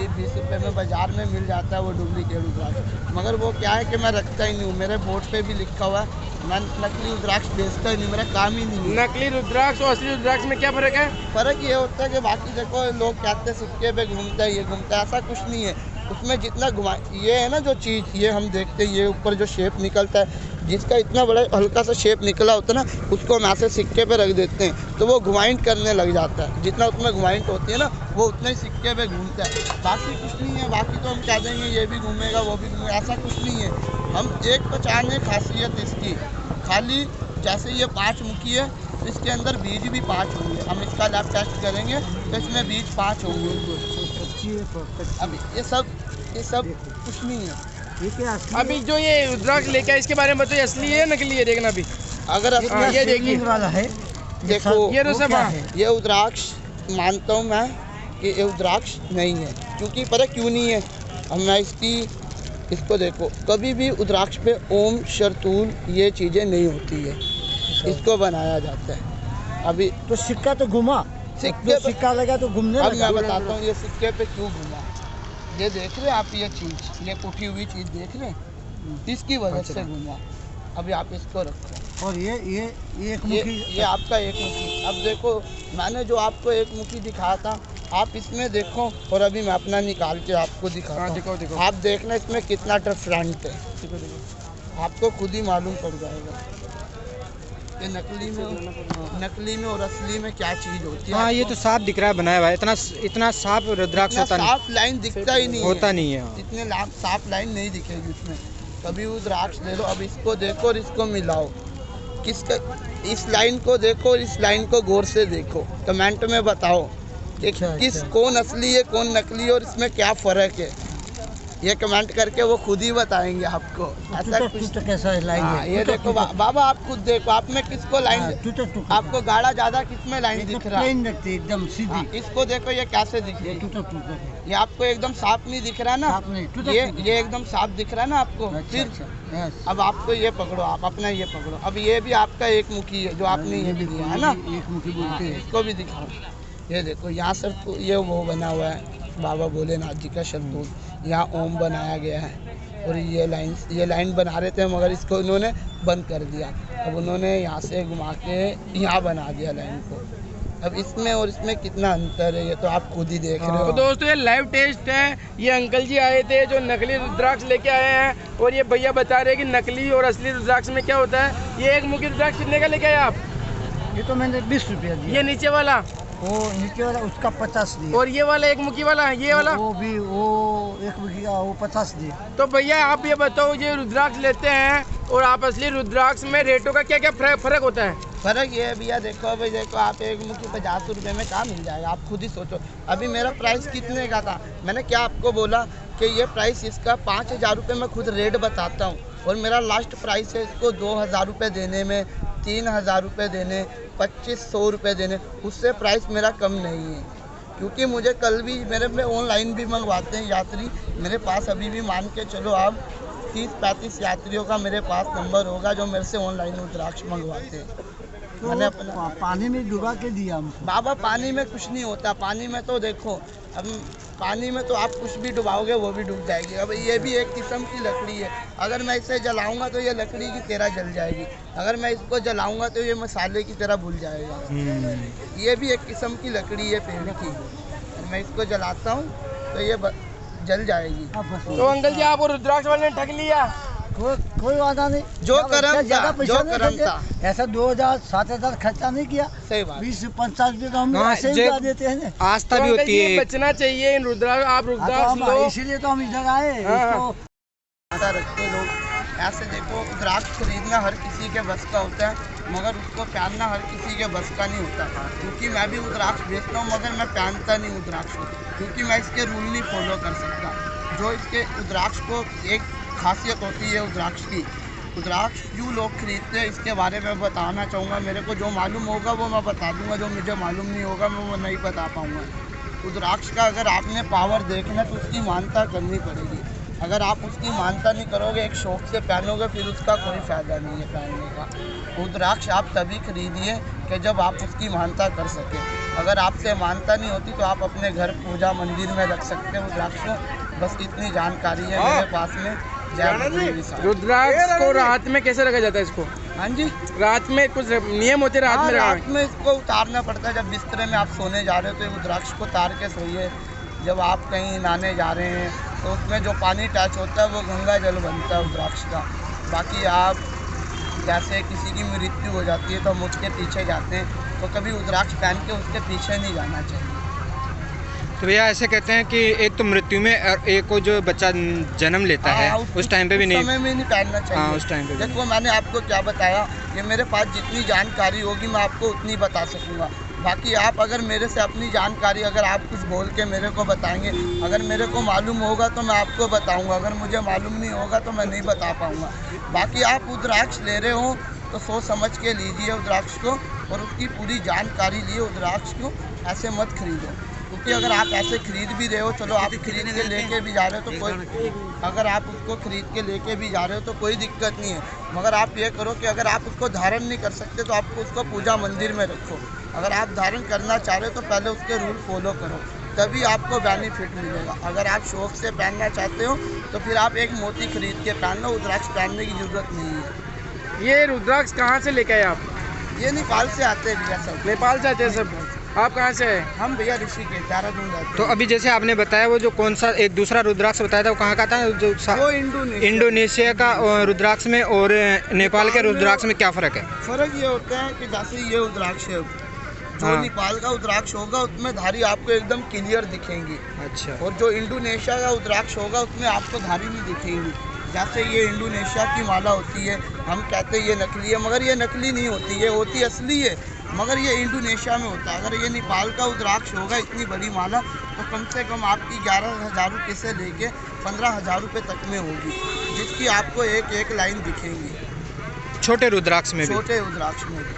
20 रुपये में बाज़ार में मिल जाता है वो डुप्लीकेट रुद्राक्ष। मगर वो क्या है कि मैं रखता ही नहीं हूँ, मेरे बोर्ड पे भी लिखा हुआ है मैं नकली रुद्राक्ष बेचता ही नहीं, मेरा काम ही नहीं है। नकली रुद्राक्ष और असली रुद्राक्ष में क्या फ़र्क है? फ़र्क ये होता है कि बाकी देखो लोग कहते हैं सिक्के पे घूमता है, ये घूमता है, ऐसा कुछ नहीं है। उसमें जितना घुमा ये है ना जो चीज़ ये हम देखते हैं, ये ऊपर जो शेप निकलता है, जिसका इतना बड़ा हल्का सा शेप निकला होता है ना, उसको हम ऐसे सिक्के पे रख देते हैं तो वो घुमाइंट करने लग जाता है। जितना उसमें घुमाइंट होती है ना वो उतना ही सिक्के पे घूमता है, बाकी कुछ नहीं है। बाकी तो हम कह देंगे ये भी घूमेगा वो भी घूमेगा, ऐसा कुछ नहीं है। हम एक पहचान है खासियत इसकी, खाली जैसे ये 5 मुखी है तो इसके अंदर बीज भी 5 होंगे। हम इसका लैब टेस्ट करेंगे तो इसमें बीज 5 होंगे। अभी ये सब कुछ नहीं है। अभी जो ये रुद्राक्ष लेके आए इसके बारे में बताइए, असली है नकली है? देखना अभी अगर ये देखिए वाला है, देखो ये तो सब ये रुद्राक्ष मानता हूँ मैं कि ये रुद्राक्ष नहीं है, क्योंकि पता क्यों नहीं है। हम मैं इसको देखो, कभी भी रुद्राक्ष पे ओम शरतूल ये चीज़ें नहीं होती है, इसको बनाया जाता है। अभी तो सिक्का तो घुमा, सिक्का लगा तो घूमने अब लगा। मैं बताता हूँ ये सिक्के पे क्यों घुमा। ये देख रहे हैं आप, ये चीज़ ये उठी हुई चीज़ देख रहे हैं, इसकी वजह से घुमा। अभी आप इसको रखो और ये एक मुखी, ये आपका एक मुखी। अब देखो मैंने जो आपको एक मुखी दिखाया था, आप इसमें देखो और अभी मैं अपना निकाल के आपको दिखाता हूँ। देखो आप देखना इसमें कितना डिफरेंट है, आपको खुद ही मालूम पड़ जाएगा ये नकली में और असली में क्या चीज़ होती है। हाँ ये तो साफ दिख रहा है बनाया हुआ, इतना साफ रुद्राक्ष होता नहीं, साफ लाइन दिखता ही नहीं होता नहीं है। इतने साफ लाइन नहीं दिखेगी उसमें। कभी रुद्राक्ष ले लो, अब इसको देखो और इसको मिलाओ, किसका इस लाइन को देखो और इस लाइन को गौर से देखो, कमेंट में बताओ कि कौन असली है कौन नकली है और इसमें क्या फ़र्क है। ये कमेंट करके वो खुद ही बताएंगे आपको। ऐसा कुछ कैसा है लाइन है? ये देखो बाबा आप खुद देखो, आप में किसको लाइन आपको गाढ़ा ज़्यादा किसमें लाइन दिख रहा है? एकदम सीधी। इसको देखो ये कैसे दिख रही है, ये आपको एकदम साफ नहीं दिख रहा ना, ये एकदम साफ दिख रहा है ना आपको। फिर अब आपको ये पकड़ो, आप अपना ये पकड़ो। अब ये भी आपका एक मुखी है जो आपने ये भी दिया है ना, एक मुखी बोलते हैं। इसको भी दिखाओ। ये देखो यहाँ सर ये वो बना हुआ है बाबा भोलेनाथ जी का शरतूल, यहाँ ओम बनाया गया है और ये लाइन बना रहे थे मगर इसको उन्होंने बंद कर दिया। अब उन्होंने यहाँ से घुमा के यहाँ बना दिया लाइन को। अब इसमें और इसमें कितना अंतर है ये तो आप खुद ही देख रहे हो। तो दोस्तों ये लाइव टेस्ट है, ये अंकल जी आए थे जो नकली रुद्राक्ष लेके आए हैं और ये भैया बता रहे हैं कि नकली और असली रुद्राक्ष में क्या होता है। ये एक मुखी रुद्राक्ष कितने का लेके आए आप? ये तो मैंने 20 रुपया दिया। ये नीचे वाला, वो नीचे वाला उसका 50 दिया। और ये वाला एक मुखी वाला, ये वाला वो एक मुखी का वो 50 दिया। तो भैया आप ये बताओ, ये रुद्राक्ष लेते हैं और आप असली रुद्राक्ष में रेटों का क्या क्या फर्क होता है? फ़र्क ये है भैया, देखो भाई देखो आप एक मुखी 50 रुपये में कहाँ मिल जाएगा, आप खुद ही सोचो। अभी मेरा प्राइस कितने का था, मैंने क्या आपको बोला कि ये प्राइस इसका 5000 रुपये मैं खुद रेट बताता हूँ और मेरा लास्ट प्राइस है इसको 2000 रुपये देने में, 3000 रुपये देने, 2500 रुपये देने, उससे प्राइस मेरा कम नहीं है। क्योंकि मुझे कल भी मेरे में ऑनलाइन भी मंगवाते हैं यात्री, मेरे पास अभी भी मान के चलो आप 30-35 यात्रियों का मेरे पास नंबर होगा जो मेरे से ऑनलाइन रुद्राक्ष मंगवाते हैं। तो मैंने अपना पानी में डुबा के दिया हमको। बाबा पानी में कुछ नहीं होता, पानी में तो देखो अब पानी में तो आप कुछ भी डुबाओगे वो भी डूब जाएगी। अब ये भी एक किस्म की लकड़ी है, अगर मैं इसे जलाऊंगा तो ये लकड़ी की तरह जल जाएगी, अगर मैं इसको जलाऊंगा तो ये मसाले की तरह भूल जाएगा। ये भी एक किस्म की लकड़ी है पेड़ की, और मैं इसको जलाता हूँ तो ये जल जाएगी। तो अंकल जी आपको रुद्राक्ष वाले ने ठग लिया? कोई वादा नहीं, जो करम ज्यादा पैसा जो नहीं करम था, ऐसा 2000-7000 खर्चा नहीं किया। सही बात। 20-50 रुपये तो हम ऐसे ही उड़ा देते हैं। आस्था भी होती है, बचना चाहिए इन रुद्राक्ष। आप रुद्राक्ष लो, इसीलिए तो हम इधर आए। आस्था रखते लोग ऐसे देखो, रुद्राक्ष खरीदना हर किसी के बस का होता है मगर उसको पहनना हर किसी के बस का नहीं होता। क्योंकि मैं भी रुद्राक्ष बेचता हूँ मगर मैं पहनता नहीं रुद्राक्ष को, क्योंकि मैं इसके रूल नहीं फॉलो कर सकता। जो इसके रुद्राक्ष को एक खासियत होती है रुद्राक्ष की, रुद्राक्ष क्यों लोग खरीदते हैं इसके बारे में बताना चाहूँगा। मेरे को जो मालूम होगा वो मैं बता दूँगा, जो मुझे मालूम नहीं होगा मैं वो नहीं बता पाऊँगा। रुद्राक्ष का अगर आपने पावर देखना तो उसकी मानता करनी पड़ेगी। अगर आप उसकी मानता नहीं करोगे, एक शौक से पहनोगे, फिर उसका कोई फ़ायदा नहीं है पहनने का। रुद्राक्ष आप तभी खरीदिए कि जब आप उसकी मानता कर सकें। अगर आपसे मानता नहीं होती तो आप अपने घर पूजा मंदिर में रख सकते हो रुद्राक्ष को। बस इतनी जानकारी है मेरे पास में। रुद्राक्ष को रात में कैसे रखा जाता है इसको? हाँ जी, रात में कुछ नियम होते हैं रात में रात में इसको उतारना पड़ता है। जब बिस्तरे में आप सोने जा रहे हो तो रुद्राक्ष को उतार के सोइए। जब आप कहीं नहाने जा रहे हैं तो उसमें जो पानी टच होता है वो गंगा जल बनता है रुद्राक्ष का। बाकी आप जैसे किसी की मृत्यु हो जाती है तो हम उसके पीछे जाते हैं, तो कभी रुद्राक्ष पहन के उसके पीछे नहीं जाना चाहिए। तो भैया ऐसे कहते हैं कि एक तो मृत्यु में और एक को जो बच्चा जन्म लेता है उस टाइम पे भी नहीं, समय में नहीं पहनना चाहिए। हाँ, उस टाइम पे देखो मैंने आपको क्या बताया, कि मेरे पास जितनी जानकारी होगी मैं आपको उतनी बता सकूँगा। बाकी आप अगर मेरे से अपनी जानकारी अगर आप कुछ बोल के मेरे को बताएंगे, अगर मेरे को मालूम होगा तो मैं आपको बताऊंगा, अगर मुझे मालूम नहीं होगा तो मैं नहीं बता पाऊंगा। बाकी आप रुद्राक्ष ले रहे हो तो सोच समझ के लीजिए रुद्राक्ष को, और उसकी पूरी जानकारी लिए रुद्राक्ष को। ऐसे मत खरीदो, क्योंकि अगर आप ऐसे खरीद भी रहे हो, चलो आप खरीद के लेके भी जा रहे हो तो कोई, अगर आप उसको खरीद के लेके भी जा रहे हो तो कोई दिक्कत नहीं है। मगर आप ये करो कि अगर आप उसको धारण नहीं कर सकते तो आप उसको पूजा मंदिर में रखो। अगर आप धारण करना चाह रहे हो तो पहले उसके रूल फॉलो करो, तभी आपको बेनिफिट मिलेगा। अगर आप शौक से पहनना चाहते हो तो फिर आप एक मोती खरीद के पहन लो, रुद्राक्ष पहनने की ज़रूरत नहीं है। ये रुद्राक्ष कहाँ से लेके आए आप? ये नेपाल से आते हैं भैया सब। नेपाल से आते हैं सब। आप कहाँ से हैं? हम भैया ऋषिकेश देहरादून रहते हैं। तो अभी जैसे आपने बताया वो जो कौन सा एक दूसरा रुद्राक्ष बताया था वो कहाँ का था? जो वो इंडोनेशिया का रुद्राक्ष में और नेपाल के रुद्राक्ष में क्या फ़र्क है? फ़र्क ये होता है कि जैसे ये रुद्राक्ष है, जो हाँ। नेपाल का रुद्राक्ष होगा उसमें धारी आपको एकदम क्लियर दिखेंगी। अच्छा। और जो इंडोनेशिया का रुद्राक्ष होगा उसमें आपको धारी नहीं दिखेंगी। जैसे ये इंडोनेशिया की माला होती है, हम कहते हैं ये नकली है, मगर ये नकली नहीं होती, ये होती असली है, मगर ये इंडोनेशिया में होता है। अगर ये नेपाल का रुद्राक्ष होगा इतनी बड़ी माला तो कम से कम आपकी 11,000 रुपये से लेके 15,000 रुपये तक में होगी, जिसकी आपको एक एक लाइन दिखेंगी। छोटे रुद्राक्ष में भी? छोटे रुद्राक्ष में भी,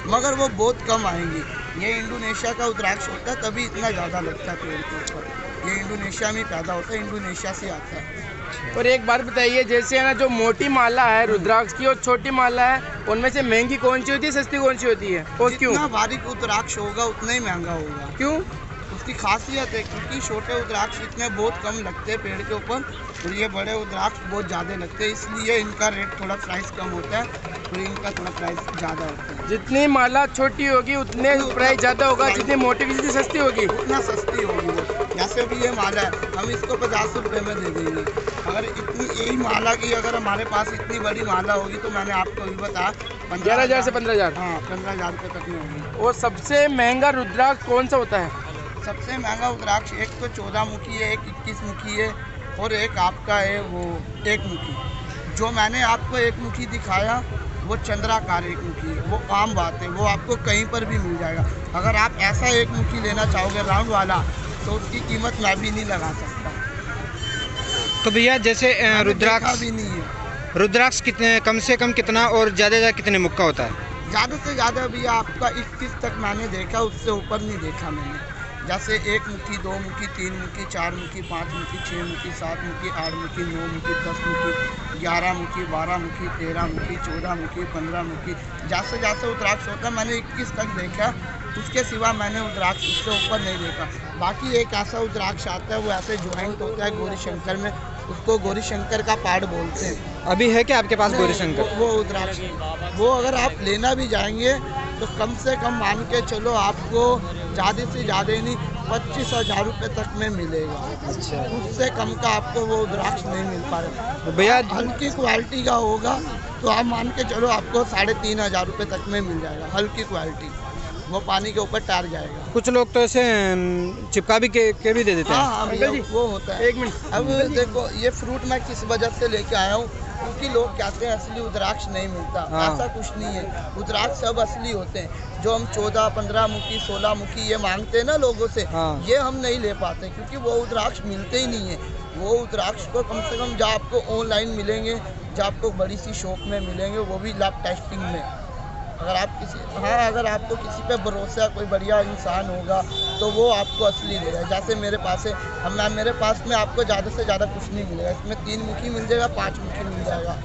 मगर वो बहुत कम आएंगी। ये इंडोनेशिया का रुद्राक्ष होता है तभी इतना ज़्यादा लगता है पेड़ के ऊपर। ये इंडोनेशिया में पैदा होता है, इंडोनेशिया से आता है। और एक बात बताइए, जैसे है ना जो मोटी माला है रुद्राक्ष की और छोटी माला है, उनमें से महंगी कौन सी होती है, सस्ती कौन सी होती है, और क्यों? जितना बारीक रुद्राक्ष होगा उतना ही महंगा होगा। क्यों? उसकी खासियत है, क्योंकि छोटे रुद्राक्ष इतने बहुत कम लगते हैं पेड़ के ऊपर, और ये बड़े रुद्राक्ष बहुत ज़्यादा लगते हैं, इसलिए इनका रेट थोड़ा प्राइस कम होता है और इनका थोड़ा प्राइस ज़्यादा होता है। जितनी माला छोटी होगी उतने प्राइस ज़्यादा होगा, जितनी मोटी की जितनी सस्ती होगी उतना सस्ती होगी वो। जैसे भी ये माला है, हम इसको 50 रुपये में दे देंगे। अगर इतनी यही माला की अगर हमारे पास इतनी बड़ी माला होगी तो मैंने आपको भी बताया 11,000 से 15,000। हाँ, 15,000 रुपये तक में होगी। और सबसे महंगा रुद्राक्ष कौन सा होता है? सबसे महंगा रुद्राक्ष एक तो 14 मुखी है, एक 21 मुखी है, और एक आपका है वो 1 मुखी। जो मैंने आपको 1 मुखी दिखाया वो चंद्राकार 1 मुखी है, वो आम बात है, वो आपको कहीं पर भी मिल जाएगा। अगर आप ऐसा 1 मुखी लेना चाहोगे राउंड वाला तो उसकी कीमत मैं भी नहीं लगा सकता। तो भैया जैसे मैंने रुद्राक्ष देखा भी नहीं है। रुद्राक्ष कितने कम से कम कितना और ज़्यादा से ज़्यादा कितने मुख का होता है? ज़्यादा से ज़्यादा भी आपका 21 तक मैंने देखा, उससे ऊपर नहीं देखा मैंने। जैसे 1 मुखी, 2 मुखी, 3 मुखी, 4 मुखी, 5 मुखी, 6 मुखी, 7 मुखी, 8 मुखी, 9 मुखी, 10 मुखी, 11 मुखी, 12 मुखी, 13 मुखी, 14 मुखी, 15 मुखी, जैसे जैसे रुद्राक्ष होता है मैंने 21 तक देखा। उसके सिवा मैंने रुद्राक्ष उससे ऊपर नहीं देखा। बाकी एक ऐसा रुद्राक्ष आता है, वो ऐसे ज्वाइंट होता है गौरी शंकर में, उसको गौरी शंकर का पाठ बोलते हैं। अभी है क्या आपके पास गौरी शंकर? वो रुद्राक्ष, वो अगर आप लेना भी जाएंगे तो कम से कम मान के चलो आपको ज़्यादा से ज़्यादा नहीं 25,000 रुपये तक में मिलेगा। अच्छा। उससे कम का आपको वो रुद्राक्ष नहीं मिल पाएगा। तो भैया हल्की क्वालिटी का होगा तो आप मान के चलो आपको 3,500 रुपये तक में मिल जाएगा। हल्की क्वालिटी, वो पानी के ऊपर टार जाएगा। कुछ लोग तो ऐसे चिपका भी के भी दे देते हैं। हाँ भैया, वो होता है। 1 मिनट। अब देखो ये फ्रूट मैं किस वजह से लेके आया हूँ, क्योंकि लोग कहते हैं असली रुद्राक्ष नहीं मिलता। हाँ। ऐसा कुछ नहीं है, रुद्राक्ष सब असली होते हैं। जो हम 14, 15 मुखी, 16 मुखी ये मांगते हैं ना लोगों से, हाँ। ये हम नहीं ले पाते, क्योंकि वो रुद्राक्ष मिलते ही नहीं है। वो रुद्राक्ष को कम से कम जो आपको ऑनलाइन मिलेंगे, जो आपको बड़ी सी शॉप में मिलेंगे, वो भी लैब टेस्टिंग में। अगर आपको किसी पे भरोसा कोई बढ़िया इंसान होगा तो वो आपको असली देगा। जैसे मेरे पास है, अब मेरे पास में आपको ज़्यादा से ज़्यादा कुछ नहीं मिलेगा। इसमें 3 मुखी मिल जाएगा, 5 मुखी मिल जाएगा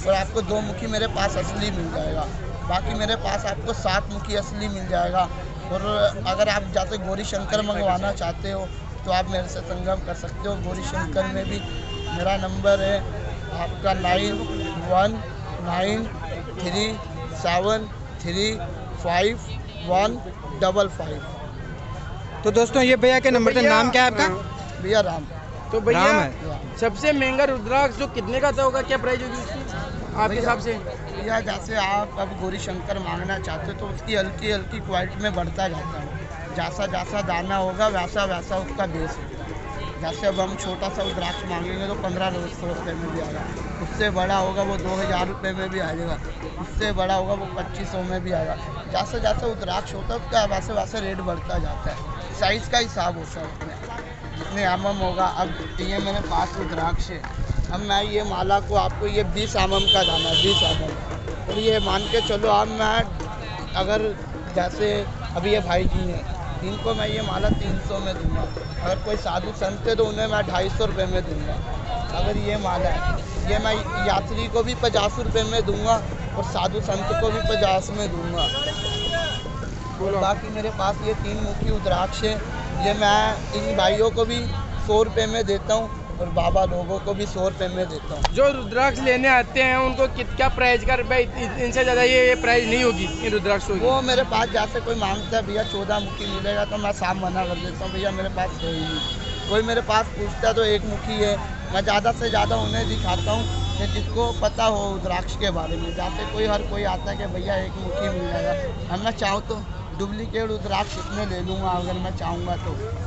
और आपको 2 मुखी मेरे पास असली मिल जाएगा। बाकी मेरे पास आपको 7 मुखी असली मिल जाएगा। और अगर आप जैसे गौरी शंकर मंगवाना चाहते हो तो आप मेरे से संगम कर सकते हो। गौरी शंकर में भी मेरा नंबर है आपका 9193751555। तो दोस्तों ये भैया के नंबर का नाम क्या है आपका? भैया राम। तो भैया राम है। सबसे महंगा रुद्राक्ष जो कितने का होगा, क्या प्राइस होगी उसकी आपके हिसाब से? भैया जैसे आप अब गौरी शंकर मांगना चाहते हो तो उसकी हल्की हल्की क्वालिटी में बढ़ता जाता है। जैसा जैसा दाना होगा वैसा वैसा उसका बेस होगा। जैसे अब हम छोटा सा रुद्राक्ष मांगेंगे तो 1500 रुपये में भी आएगा। उससे बड़ा होगा वो 2000 रुपये में भी आएगा। उससे बड़ा होगा वो 2500 में भी आएगा। जैसे जैसे रुद्राक्ष होता है उसका वैसे वैसे रेट बढ़ता जाता है। साइज़ का हिसाब होता है उसमें, जितने होगा। अब ये मेरे पास रुद्राक्ष है। अब मैं ये माला को आपको ये 20 का दाना, 20 और ये मान के चलो अब मैं अगर जैसे अभी ये भाई जी हैं इनको मैं ये माला 300 में दूंगा। अगर कोई साधु संत है तो उन्हें मैं 250 रुपये में दूंगा। अगर ये माला है ये मैं यात्री को भी 50 रुपये में दूंगा और साधु संत को भी 50 में दूंगा। और बाकी मेरे पास ये 3 मुखी रुद्राक्ष है। ये मैं इन भाइयों को भी 100 रुपये में देता हूँ और बाबा लोगों को भी 100 रुपये में देता हूँ। जो रुद्राक्ष लेने आते हैं उनको क्या प्राइस का रुपये, इनसे ज़्यादा ये प्राइस नहीं होगी इन रुद्राक्ष की? वो मेरे पास जैसे कोई मांगता है भैया 14 मुखी मिलेगा तो मैं साफ मना कर देता हूँ, भैया मेरे पास है ही नहीं। कोई मेरे पास पूछता है तो 1 मुखी है। मैं ज़्यादा से ज़्यादा उन्हें दिखाता हूँ कि जिसको पता हो रुद्राक्ष के बारे में। जैसे हर कोई आता है कि भैया 1 मुखी मिल जाएगा। अब मैं चाहूँ तो डुप्लीकेट रुद्राक्ष इतने ले लूँगा अगर मैं चाहूँगा तो।